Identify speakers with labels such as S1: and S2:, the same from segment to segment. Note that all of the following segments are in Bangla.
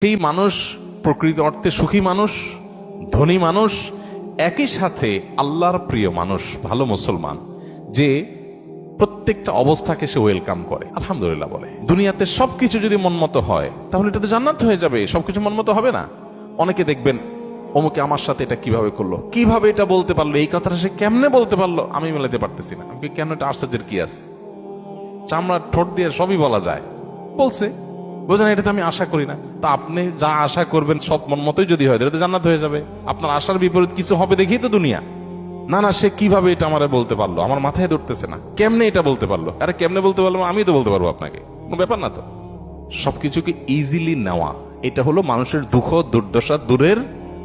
S1: সেই মানুষ প্রকৃত অর্থে সুখী মানুষ, ধনী মানুষ, একই সাথে আল্লাহর প্রিয় মানুষ, ভালো মুসলমান, যে প্রত্যেকটা অবস্থাকে সে ওয়েলকাম করে, আলহামদুলিল্লাহ বলে। দুনিয়াতে সবকিছু যদি মনমতো হয় তাহলে এটা তো জান্নাত হয়ে যাবে। সবকিছু মনমতো হবে না। অনেকে দেখবেন অমুকে আমার সাথে এটা কিভাবে করলো, কিভাবে এটা বলতে পারলো, এই কথাটা সে কেমনে বলতে পারলো, আমি মেলাতে পারতেছি না। আমি কেন, এটা আশ্চর্যের কি আছে? চামড়া ঠোঁট দিয়ে সবই বলা যায়, বলছে, বোঝেন, এটা তো আমি আশা করি না। তা আপনি যা আশা করবেন সব মন মতোই যদি হয় তাহলে তো জান্নাত হয়ে যাবে। আপনার আশার বিপরীত কিছু হবে দেখেই তো দুনিয়া। না না, সে কিভাবে এটা আমারে বলতে পারলো, আমার মাথায় ধরতেছে না, কেমনে এটা বলতে পারলো। আরে কেমনে বলতে পারলো, আমি তো বলতে পারবো আপনাকে, কোনো ব্যাপার না তো। সবকিছুকে ইজিলি নেওয়া, এটা হলো মানুষের দুঃখ দুর্দশা দূরের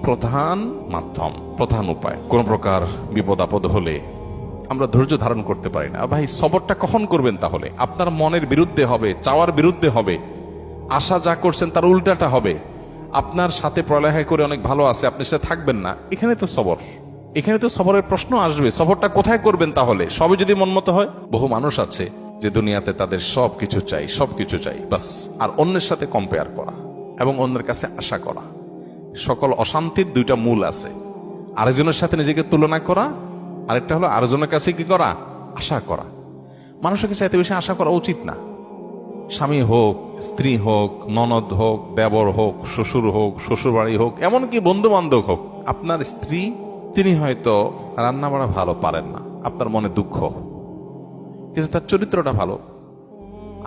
S1: প্রধান মাধ্যম, প্রধান উপায়। কোন প্রকার বিপদ আপদ হলে আমরা ধৈর্য ধারণ করতে পারি না। ভাই, সবরটা কখন করবেন? তাহলে আপনার মনের বিরুদ্ধে হবে, চাওয়ার বিরুদ্ধে হবে, আশা যা করছেন তার উল্টাটা হবে। আপনার সাথে পড়ালেখা করে অনেক ভালো আছে, আপনি সেটা থাকবেন না, এখানে তো সবর, এখানে তো সবরের প্রশ্ন আসবে। সবরটা কোথায় করবেন তাহলে? সবই যদি মন মতো হয়। বহু মানুষ আছে যে দুনিয়াতে তাদের সবকিছু চাই, সবকিছু চাই, বাস, আর অন্যের সাথে কম্পেয়ার করা এবং অন্যের কাছে আশা করা। সকল অশান্তির দুইটা মূল আছে, আরেকজনের সাথে নিজেকে তুলনা করা, আরেকটা হলো আরেকজনের কাছে কি করা, আশা করা। মানুষকে চাইতে বেশি আশা করা উচিত না। স্বামী হোক, স্ত্রী হোক, ননদ হোক, দেবর হোক, শ্বশুর হোক, শ্বশুর বাড়ি হোক, এমনকি বন্ধু বান্ধব হোক। আপনার স্ত্রী, তিনি হয়তো রান্না বাড়া ভালো পারেন না, আপনার মনে দুঃখ, কিন্তু তার চরিত্রটা ভালো।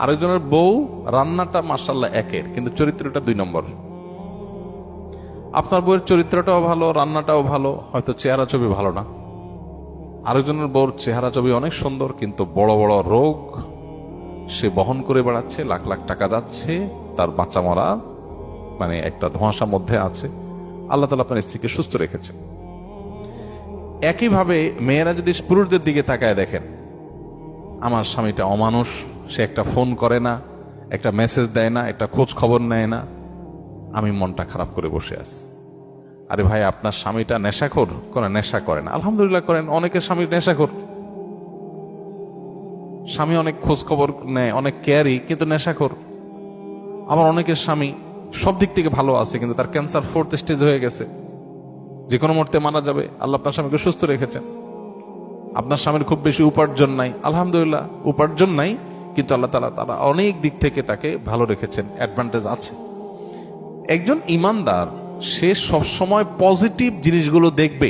S1: আরেকজনের বউ রান্নাটা মাশাআল্লাহ একের, কিন্তু চরিত্রটা 2 নম্বর। আপনার বউয়ের চরিত্রটাও ভালো, রান্নাটাও ভালো, হয়তো চেহারা ছবি ভালো না। আরেকজনের বউর চেহারা ছবি অনেক সুন্দর, কিন্তু বড় বড় রোগ সে বহন করে বেড়াচ্ছে, লাখ লাখ টাকা যাচ্ছে, তার বাঁচা মরা মানে একটা ধোঁয়াশার মধ্যে আছে। আল্লাহ তাআলা আপনার স্ত্রীকে সুস্থ রেখেছেন। একইভাবে মেয়েরা যদি পুরুষদের দিকে তাকায় দেখেন, আমার স্বামীটা অমানুষ, সে একটা ফোন করে না, একটা মেসেজ দেয় না, একটা খোঁজ খবর নেয় না, আমি মনটা খারাপ করে বসে আছি। আরে ভাই, আপনার স্বামীটা নেশাখোর? কোন নেশা করে না, আলহামদুলিল্লাহ করেন। অনেকের স্বামী নেশাখোর, স্বামী অনেক খোঁজ খবর নেয়, অনেক কেয়ারি, কিন্তু নেশাখোর। আবার অনেকের স্বামী সব দিক থেকে ভালো আছে, কিন্তু তার ক্যান্সার 4th স্টেজ হয়ে গেছে, যে কোনো মুহূর্তে মারা যাবে। আল্লাহ আপনার স্বামীকে সুস্থ রেখেছেন। আপনার স্বামীর খুব বেশি উপার্জন নাই, আলহামদুলিল্লাহ, উপার্জন নাই, কিন্তু আল্লাহ তাআলা তারা অনেক দিক থেকে তাকে ভালো রেখেছেন, অ্যাডভান্টেজ আছে। একজন ইমানদার, সে সবসময় পজিটিভ জিনিসগুলো দেখবে।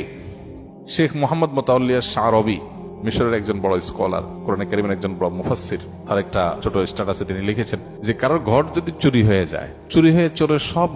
S1: শেখ মোহাম্মদ মোতাওয়াল্লিয়া শারবি, মিশরের একজন বড় স্কলার, কোরআন কারীমের একজন বড় মুফাসসির, তার একটা ছোট স্ট্যাটাসে তিনি লিখেছেন যে কারোর ঘর যদি চুরি হয়ে যায়, চুরি হয়ে চোরের সব